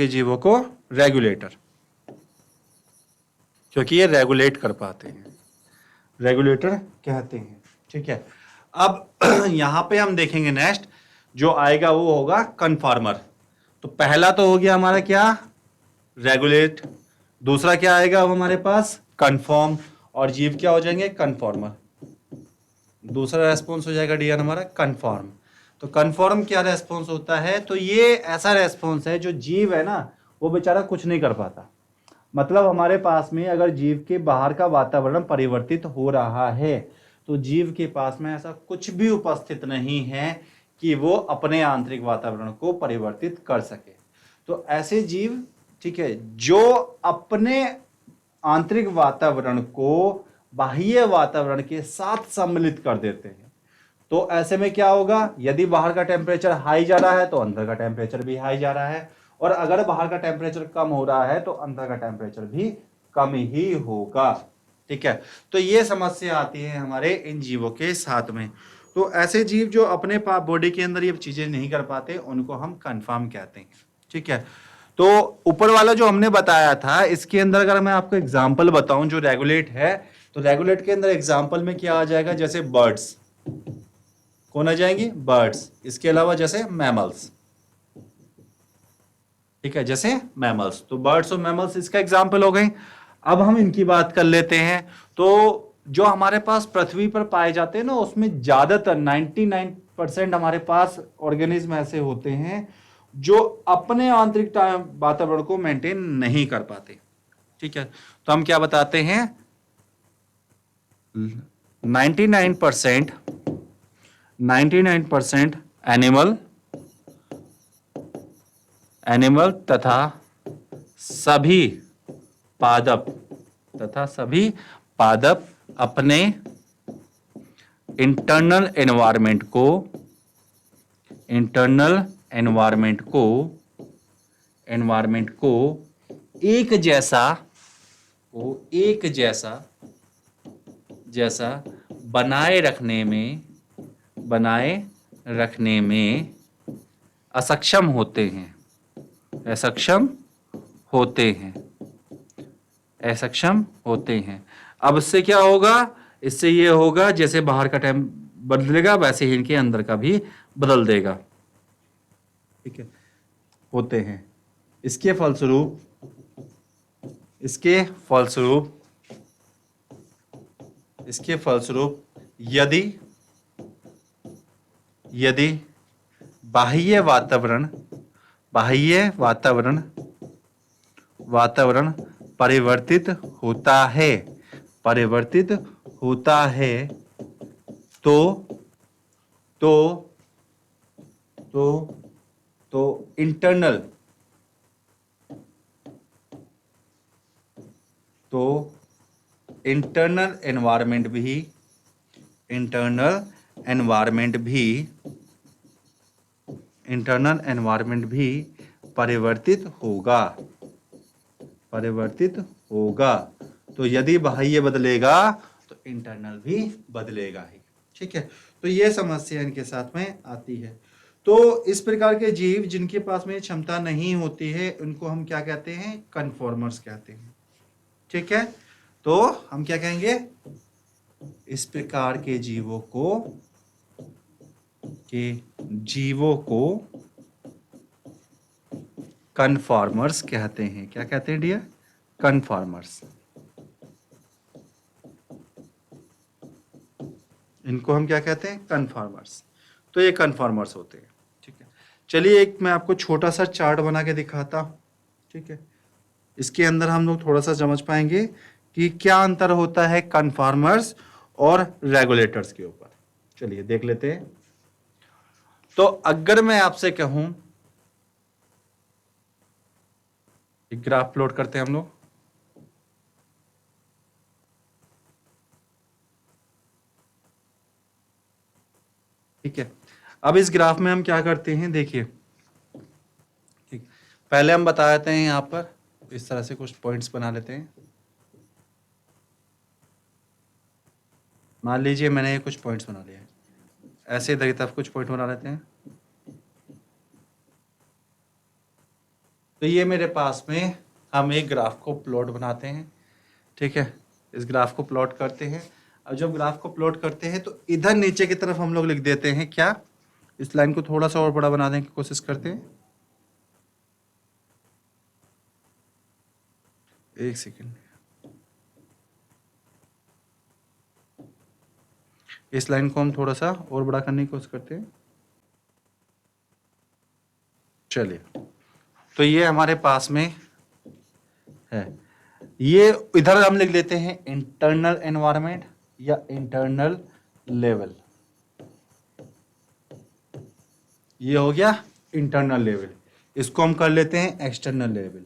जीवों को रेगुलेटर, क्योंकि ये रेगुलेट कर पाते हैं, रेगुलेटर कहते हैं। ठीक है, अब यहां पे हम देखेंगे नेक्स्ट जो आएगा वो होगा कन्फॉर्मर। तो पहला तो हो गया हमारा क्या? रेगुलेट। दूसरा क्या आएगा अब हमारे पास? कन्फॉर्म। और जीव क्या हो जाएंगे? कन्फॉर्मर। दूसरा रेस्पॉन्स हो जाएगा डियर हमारा कन्फॉर्म। तो कन्फॉर्म क्या रेस्पॉन्स होता है? तो ये ऐसा रेस्पॉन्स है जो जीव है ना वो बेचारा कुछ नहीं कर पाता। मतलब हमारे पास में अगर जीव के बाहर का वातावरण परिवर्तित हो रहा है तो जीव के पास में ऐसा कुछ भी उपस्थित नहीं है कि वो अपने आंतरिक वातावरण को परिवर्तित कर सके। तो ऐसे जीव, ठीक है, जो अपने आंतरिक वातावरण को बाह्य वातावरण के साथ सम्मिलित कर देते हैं, तो ऐसे में क्या होगा? यदि बाहर का टेम्परेचर हाई जा रहा है तो अंदर का टेम्परेचर भी हाई जा रहा है, और अगर बाहर का टेम्परेचर कम हो रहा है तो अंदर का टेम्परेचर भी कम ही होगा। ठीक है, तो ये समस्या आती है हमारे इन जीवों के साथ में। तो ऐसे जीव जो अपने बॉडी के अंदर ये चीजें नहीं कर पाते उनको हम कन्फर्म कहते हैं। ठीक है, तो ऊपर वाला जो हमने बताया था इसके अंदर अगर मैं आपको एग्जाम्पल बताऊं जो रेगुलेट है, तो रेगुलेट के अंदर एग्जाम्पल में क्या आ जाएगा? जैसे बर्ड्स, कौन आ जाएंगे? बर्ड्स। इसके अलावा जैसे मैमल्स। ठीक है, जैसे मैमल्स। तो बर्ड्स और मैमल्स इसका एग्जाम्पल हो गए। अब हम इनकी बात कर लेते हैं। तो जो हमारे पास पृथ्वी पर पाए जाते हैं ना उसमें ज्यादातर 99% हमारे पास ऑर्गेनिज्म ऐसे होते हैं जो अपने आंतरिक वातावरण को मेंटेन नहीं कर पाते। ठीक है, तो हम क्या बताते हैं? 99% एनिमल पादप तथा सभी पादप अपने इंटरनल एनवायरमेंट को एक जैसा बनाए रखने में असक्षम होते हैं। अब इससे क्या होगा? इससे ये होगा जैसे बाहर का टाइम बदलेगा वैसे ही इनके अंदर का भी बदल देगा। ठीक है, होते हैं। इसके फलस्वरूप यदि बाह्य वातावरण परिवर्तित होता है तो तो तो तो इंटरनल एनवायरनमेंट भी परिवर्तित होगा। तो यदि बाह्य बदलेगा तो इंटरनल भी बदलेगा ही। ठीक है, तो ये समस्या इनके साथ में आती है। तो इस प्रकार के जीव जिनके पास में क्षमता नहीं होती है उनको हम क्या कहते हैं? कन्फॉर्मर्स कहते हैं। ठीक है, तो हम क्या कहेंगे? इस प्रकार के जीवों को कन्फॉर्मर्स कहते हैं। क्या कहते हैं डियर? कन्फॉर्मर्स। इनको हम क्या कहते हैं? कन्फॉर्मर्स। तो ये कन्फॉर्मर्स होते हैं। ठीक है, चलिए एक मैं आपको छोटा सा चार्ट बना के दिखाता हूं। ठीक है, इसके अंदर हम लोग थोड़ा सा समझ पाएंगे कि क्या अंतर होता है कन्फॉर्मर्स और रेगुलेटर्स के ऊपर। चलिए देख लेते हैं। तो अगर मैं आपसे कहूं, एक ग्राफ प्लॉट करते हैं हम लोग। ठीक है, अब इस ग्राफ में हम क्या करते हैं, देखिए ठीक, पहले हम बता देते हैं यहां पर इस तरह से कुछ पॉइंट्स बना लेते हैं। मान लीजिए मैंने ये कुछ पॉइंट्स बना लिए हैं, ऐसे इधर की तरफ कुछ पॉइंट बना लेते हैं। तो ये मेरे पास में हम एक ग्राफ को प्लॉट बनाते हैं। ठीक है, इस ग्राफ को प्लॉट करते हैं। अब जब ग्राफ को प्लॉट करते हैं तो इधर नीचे की तरफ हम लोग लिख देते हैं क्या, इस लाइन को थोड़ा सा और बड़ा बनाने की कोशिश करते हैं। एक सेकेंड, इस लाइन को हम थोड़ा सा और बड़ा करने की कोशिश करते हैं। चलिए, तो ये हमारे पास में है, ये इधर हम लिख लेते हैं इंटरनल एनवायरनमेंट या इंटरनल लेवल। ये हो गया इंटरनल लेवल। इसको हम कर लेते हैं एक्सटर्नल लेवल।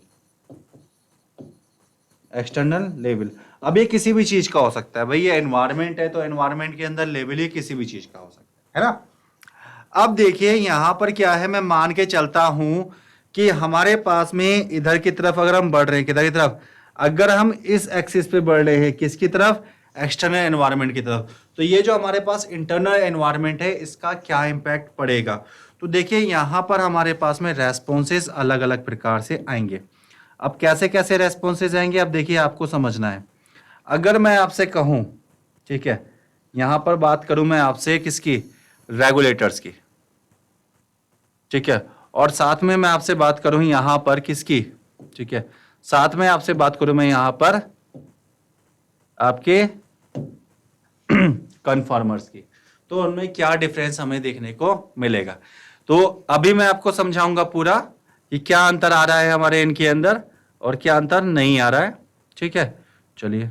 एक्सटर्नल लेवल, अब ये किसी भी चीज का हो सकता है भाई, ये एनवायरनमेंट है तो एनवायरनमेंट के अंदर लेवल ही किसी भी चीज का हो सकता है ना। अब देखिए यहां पर क्या है, मैं मान के चलता हूं कि हमारे पास में इधर की तरफ अगर हम बढ़ रहे हैं, किधर की तरफ, अगर हम इस एक्सिस पे बढ़ रहे हैं, किसकी तरफ, एक्सटर्नल एनवायरनमेंट की तरफ, तो ये जो हमारे पास इंटरनल एनवायरनमेंट है इसका क्या इंपैक्ट पड़ेगा। तो देखिए यहां पर हमारे पास में रेस्पॉन्सेज अलग अलग प्रकार से आएंगे। अब कैसे कैसे रेस्पॉन्सेज आएंगे, अब देखिए आपको समझना है। अगर मैं आपसे कहूं, ठीक है, यहां पर बात करूं मैं आपसे किसकी, रेगुलेटर्स की, ठीक है, और साथ में मैं आपसे बात करूं यहां पर किसकी, ठीक है, साथ में आपसे बात करूं मैं यहां पर आपके कन्फॉर्मर्स की, तो उनमें क्या डिफरेंस हमें देखने को मिलेगा। तो अभी मैं आपको समझाऊंगा पूरा कि क्या अंतर आ रहा है हमारे इनके अंदर और क्या अंतर नहीं आ रहा है। ठीक है, चलिए,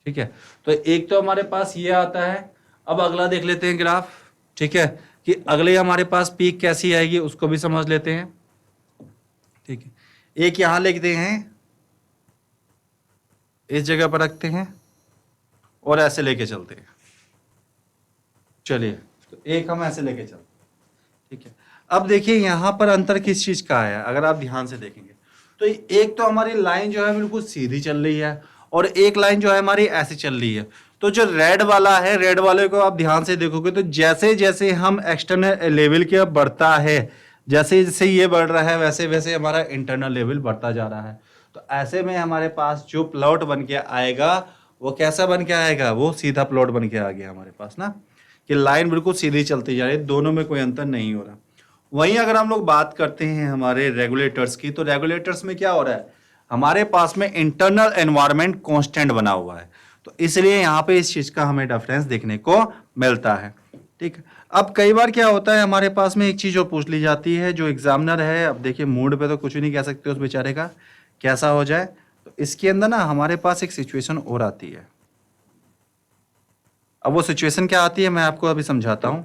ठीक है, तो एक तो हमारे पास ये आता है। अब अगला देख लेते हैं ग्राफ, ठीक है, कि अगले हमारे पास पीक कैसी आएगी उसको भी समझ लेते हैं। ठीक है, एक यहां लिखते हैं, इस जगह पर रखते हैं और ऐसे लेके चलते हैं। चलिए, तो एक हम ऐसे लेके चलते हैं। ठीक है, अब देखिए यहां पर अंतर किस चीज का है, अगर आप ध्यान से देखेंगे तो एक तो हमारी लाइन जो है बिल्कुल सीधी चल रही है और एक लाइन जो है हमारी ऐसी चल रही है। तो जो रेड वाला है, रेड वाले को आप ध्यान से देखोगे तो जैसे जैसे हम एक्सटर्नल लेवल के बढ़ता है, जैसे जैसे ये बढ़ रहा है वैसे वैसे हमारा इंटरनल लेवल बढ़ता जा रहा है। तो ऐसे में हमारे पास जो प्लॉट बन के आएगा वो कैसा बन के आएगा, वो सीधा प्लॉट बन के आ गया हमारे पास ना, कि लाइन बिल्कुल सीधी चलती जा रही है, दोनों में कोई अंतर नहीं हो रहा। वहीं अगर हम लोग बात करते हैं हमारे रेगुलेटर्स की, तो रेगुलेटर्स में क्या हो रहा है, हमारे पास में इंटरनल एनवायरनमेंट कांस्टेंट बना हुआ है, तो इसलिए यहाँ पे इस चीज का हमें डिफरेंस देखने को मिलता है। ठीक है, अब कई बार क्या होता है हमारे पास में एक चीज और पूछ ली जाती है, जो एग्जामिनर है, अब देखिए मूड पे तो कुछ भी नहीं कह सकते उस बेचारे का कैसा हो जाए, तो इसके अंदर ना हमारे पास एक सिचुएशन और आती है। अब वो सिचुएशन क्या आती है मैं आपको अभी समझाता हूं।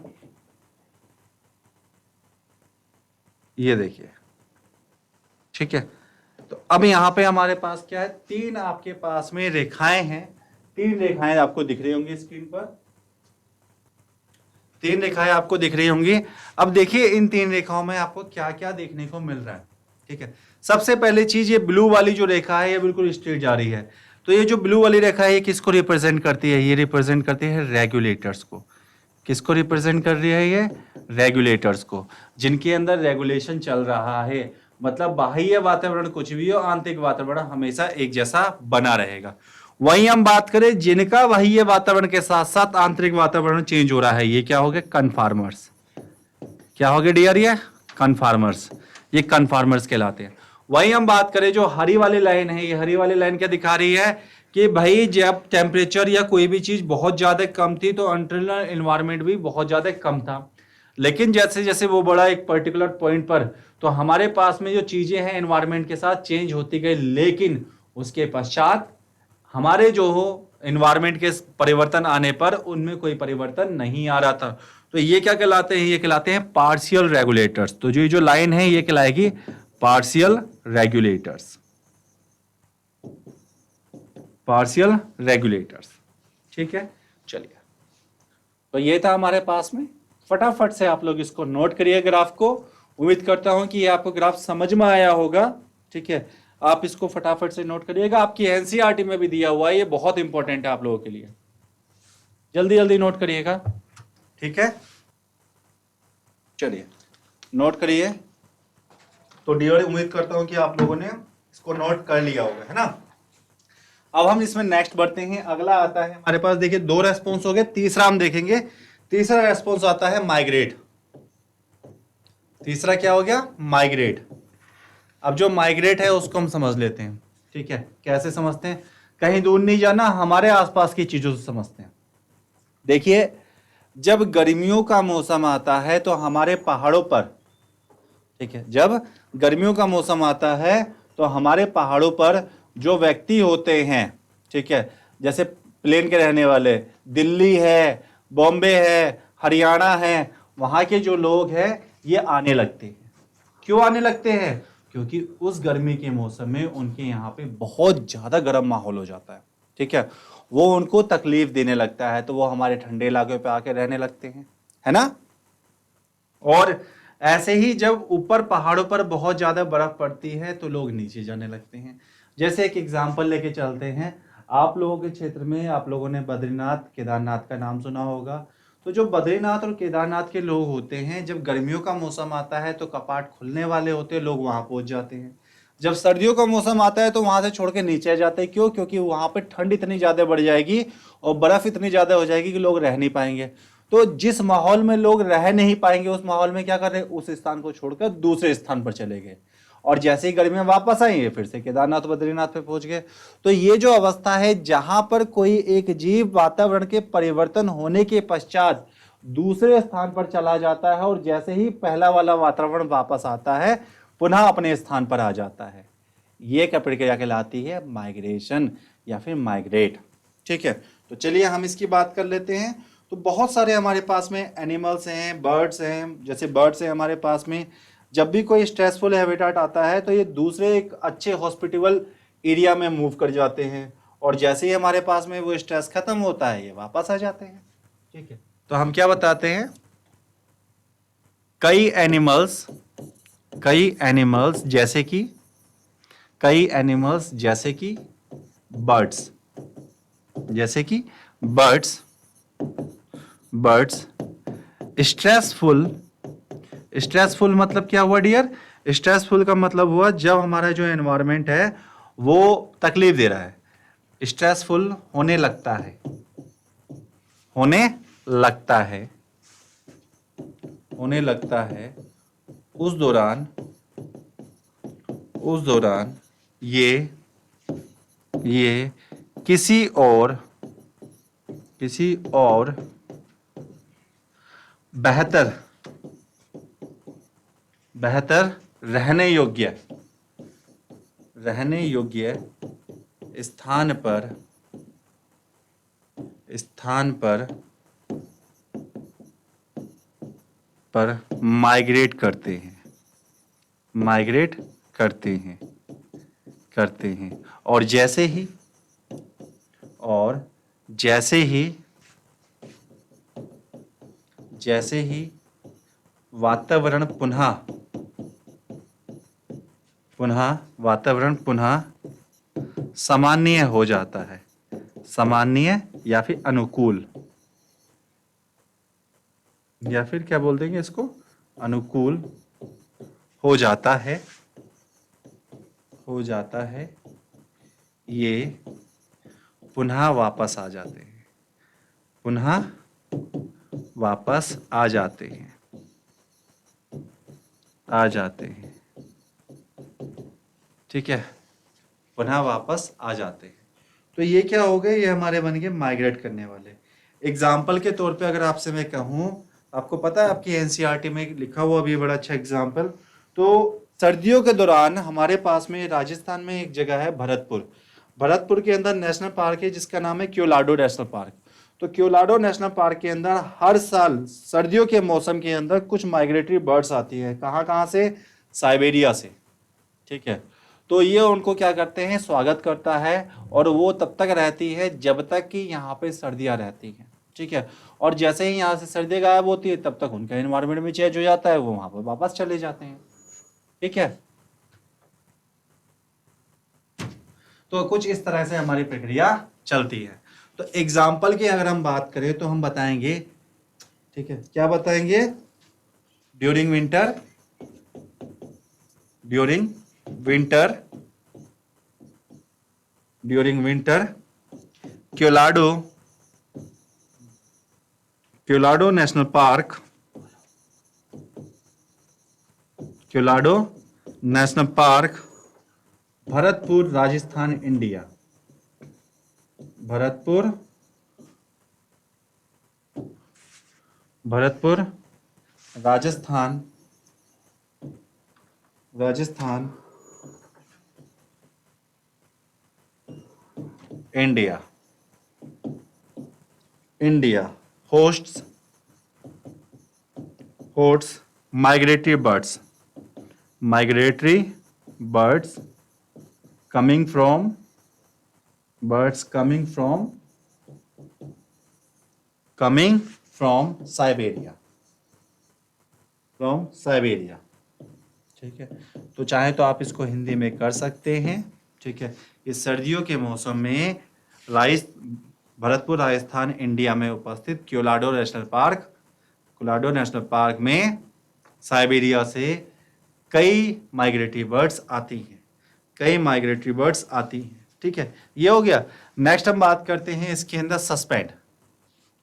ये देखिए, ठीक है, तो अब यहां पे हमारे पास क्या है, तीन आपके पास में रेखाएं हैं, तीन रेखाएं आपको दिख रही होंगी स्क्रीन पर, तीन रेखाएं आपको दिख रही होंगी। अब देखिए इन तीन रेखाओं में आपको क्या क्या देखने को मिल रहा है। ठीक है, सबसे पहले चीज, ये ब्लू वाली जो रेखा है ये बिल्कुल स्ट्रेट जा रही है, तो ये जो ब्लू वाली रेखा है ये किसको रिप्रेजेंट करती है, ये रिप्रेजेंट करती है रेगुलेटर्स को। किसको रिप्रेजेंट कर रही है ये, रेगुलेटर्स को, जिनके अंदर रेगुलेशन चल रहा है, मतलब बाह्य वातावरण कुछ भी हो, आंतरिक वातावरण हमेशा एक जैसा बना रहेगा। वहीं हम बात करें जिनका बाह्य वातावरण के साथ साथ आंतरिक वातावरण चेंज हो रहा है, ये क्या हो गए, कन्फॉर्मर्स। क्या हो गए डियर, ये कन्फॉर्मर्स, ये कन्फॉर्मर्स कहलाते हैं। वहीं हम बात करें जो हरी वाली लाइन है, ये हरी वाली लाइन क्या दिखा रही है कि भाई जब टेम्परेचर या कोई भी चीज बहुत ज्यादा कम थी तो इंटरनल एनवायरनमेंट भी बहुत ज्यादा कम था, लेकिन जैसे जैसे वो बड़ा एक पर्टिकुलर पॉइंट पर, तो हमारे पास में जो चीजें हैं एनवायरनमेंट के साथ चेंज होती गई, लेकिन उसके पश्चात हमारे जो हो एनवायरनमेंट के परिवर्तन आने पर उनमें कोई परिवर्तन नहीं आ रहा था। तो ये क्या कहलाते हैं? ये कहलाते हैं पार्शियल रेगुलेटर्स। तो जो लाइन है ये कहलाएगी पार्शियल रेगुलेटर्स, पार्शियल रेगुलेटर्स। ठीक है, चलिए, तो ये था हमारे पास में। फटाफट से आप लोग इसको नोट करिए ग्राफ को। उम्मीद करता हूं कि ये आपको ग्राफ समझ में आया होगा। ठीक है, आप इसको फटाफट से नोट करिएगा। आपकी एनसीईआरटी में भी दिया हुआ है, ये बहुत इंपॉर्टेंट है आप लोगों के लिए। जल्दी जल्दी नोट करिएगा। ठीक है, चलिए नोट करिए। तो डियर, उम्मीद करता हूं कि आप लोगों ने इसको नोट कर लिया होगा, है ना। अब हम इसमें नेक्स्ट बढ़ते हैं। अगला आता है हमारे पास, देखिए 2 रेस्पॉन्स हो गए, तीसरा हम देखेंगे। तीसरा रेस्पॉन्स आता है माइग्रेट। तीसरा क्या हो गया? माइग्रेट। अब जो माइग्रेट है उसको हम समझ लेते हैं। ठीक है, कैसे समझते हैं? कहीं दूर नहीं जाना, हमारे आसपास की चीजों से समझते हैं। देखिए, जब गर्मियों का मौसम आता है तो हमारे पहाड़ों पर, ठीक है, जब गर्मियों का मौसम आता है तो हमारे पहाड़ों पर जो व्यक्ति होते हैं, ठीक है, जैसे प्लेन के रहने वाले, दिल्ली है, बॉम्बे है, हरियाणा है, वहां के जो लोग हैं ये आने लगते हैं। क्यों आने लगते हैं? क्योंकि उस गर्मी के मौसम में उनके यहाँ पे बहुत ज्यादा गर्म माहौल हो जाता है। ठीक है, वो उनको तकलीफ देने लगता है, तो वो हमारे ठंडे इलाके पे आके रहने लगते हैं, है ना। और ऐसे ही जब ऊपर पहाड़ों पर बहुत ज्यादा बर्फ पड़ती है तो लोग नीचे जाने लगते हैं। जैसे एक एग्जांपल लेके चलते हैं, आप लोगों के क्षेत्र में आप लोगों ने बद्रीनाथ, केदारनाथ का नाम सुना होगा। तो जो बद्रीनाथ और केदारनाथ के लोग होते हैं, जब गर्मियों का मौसम आता है तो कपाट खुलने वाले होते हैं, लोग वहां पहुंच जाते हैं। जब सर्दियों का मौसम आता है तो वहां से छोड़ के नीचे आ जाते हैं। क्यों? क्योंकि वहां पे ठंड इतनी ज्यादा बढ़ जाएगी और बर्फ इतनी ज्यादा हो जाएगी कि लोग रह नहीं पाएंगे। तो जिस माहौल में लोग रह नहीं पाएंगे, उस माहौल में क्या कर रहे हैं? उस स्थान को छोड़कर दूसरे स्थान पर चले गए। और जैसे ही गर्मियां वापस आई, ये फिर से केदारनाथ बद्रीनाथ पे पहुंच गए। तो ये जो अवस्था है, जहां पर कोई एक जीव वातावरण के परिवर्तन होने के पश्चात दूसरे स्थान पर चला जाता है और जैसे ही पहला वाला वातावरण वापस आता है, पुनः अपने स्थान पर आ जाता है, ये क्या प्रक्रिया कहलाती है? माइग्रेशन या फिर माइग्रेट। ठीक है, तो चलिए हम इसकी बात कर लेते हैं। तो बहुत सारे हमारे पास में एनिमल्स हैं, बर्ड्स हैं। जैसे बर्ड्स हैं हमारे पास में, जब भी कोई स्ट्रेसफुल हैबिटेट आता है तो ये दूसरे एक अच्छे हॉस्पिटल एरिया में मूव कर जाते हैं, और जैसे ही हमारे पास में वो स्ट्रेस खत्म होता है, ये वापस आ जाते हैं। ठीक है, तो हम क्या बताते हैं? कई एनिमल्स जैसे कि बर्ड्स, स्ट्रेसफुल मतलब क्या हुआ डियर? स्ट्रेसफुल का मतलब हुआ जब हमारा जो एनवायरनमेंट है वो तकलीफ दे रहा है, स्ट्रेसफुल होने लगता है, उस दौरान ये किसी और बेहतर रहने योग्य स्थान पर माइग्रेट करते हैं। और जैसे ही वातावरण पुनः सामान्य हो जाता है, सामान्य या फिर अनुकूल, या फिर क्या बोल देंगे इसको? अनुकूल हो जाता है, ये पुनः वापस आ जाते हैं। ठीक है, पुनः वापस आ जाते हैं। तो ये क्या हो गए? ये हमारे बन गए माइग्रेट करने वाले। एग्जाम्पल के तौर पे अगर आपसे मैं कहूँ, आपको पता है आपकी एनसीईआरटी में लिखा हुआ भी बड़ा अच्छा एग्जाम्पल, तो सर्दियों के दौरान हमारे पास में राजस्थान में एक जगह है भरतपुर। भरतपुर के अंदर नेशनल पार्क है जिसका नाम है क्योलाडो नेशनल पार्क। तो क्योलाडो नेशनल पार्क के अंदर हर साल सर्दियों के मौसम के अंदर कुछ माइग्रेटरी बर्ड्स आती है। कहाँ कहाँ से? साइबेरिया से। ठीक है, तो ये उनको क्या करते हैं, स्वागत करता है, और वो तब तक रहती है जब तक कि यहाँ पे सर्दियाँ रहती हैं। ठीक है, और जैसे ही यहाँ से सर्दी गायब होती है तब तक उनका एनवायरनमेंट भी चेंज हो जाता है, वो वहाँ पर वापस चले जाते हैं। ठीक है, तो कुछ इस तरह से हमारी प्रक्रिया चलती है। तो एग्जाम्पल की अगर हम बात करें तो हम बताएंगे, ठीक है, क्या बताएंगे? During winter, during winter, during winter Keoladeo, Keoladeo national park, Keoladeo national park, Bharatpur Rajasthan India, Bharatpur, Bharatpur Rajasthan, Rajasthan India, India hosts, hosts migratory birds, migratory birds coming from, birds coming from Siberia, from Siberia। ठीक है, तो चाहे तो आप इसको हिंदी में कर सकते हैं। ठीक है, इस सर्दियों के मौसम में भरतपुर राजस्थान इंडिया में उपस्थित क्योलाडो national park, Keoladeo national park में साइबेरिया से कई माइग्रेटरी बर्ड्स आती हैं, कई माइग्रेटरी बर्ड्स आती हैं। ठीक है, ये हो गया। नेक्स्ट हम बात करते हैं इसके अंदर सस्पेंड।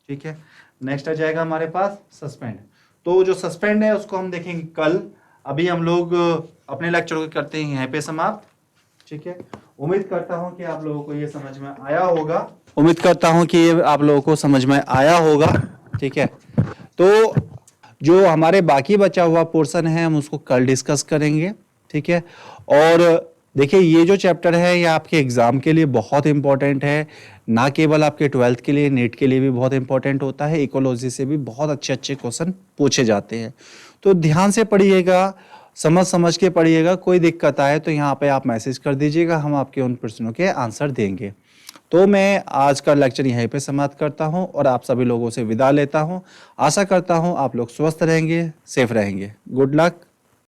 ठीक है, नेक्स्ट आ जाएगा हमारे पास सस्पेंड। तो जो सस्पेंड है उसको हम देखेंगे कल। अभी हम लोग अपने लेक्चर को करते हैं यहाँ पे समाप्त। ठीक है, उम्मीद करता हूँ कि आप लोगों को ये समझ में आया होगा, उम्मीद करता हूँ कि ये आप लोगों को समझ में आया होगा। ठीक है, तो जो हमारे बाकी बचा हुआ पोर्शन है हम उसको कल डिस्कस करेंगे। ठीक है, और देखिए ये जो चैप्टर है ये आपके एग्जाम के लिए बहुत इंपॉर्टेंट है, ना केवल आपके 12th के लिए, नीट के लिए भी बहुत इंपॉर्टेंट होता है। इकोलॉजी से भी बहुत अच्छे अच्छे क्वेश्चन पूछे जाते हैं, तो ध्यान से पढ़िएगा, समझ के पढ़िएगा। कोई दिक्कत आए तो यहाँ पे आप मैसेज कर दीजिएगा, हम आपके उन प्रश्नों के आंसर देंगे। तो मैं आज का लेक्चर यहीं पे समाप्त करता हूँ और आप सभी लोगों से विदा लेता हूँ। आशा करता हूँ आप लोग स्वस्थ रहेंगे, सेफ रहेंगे। Good luck.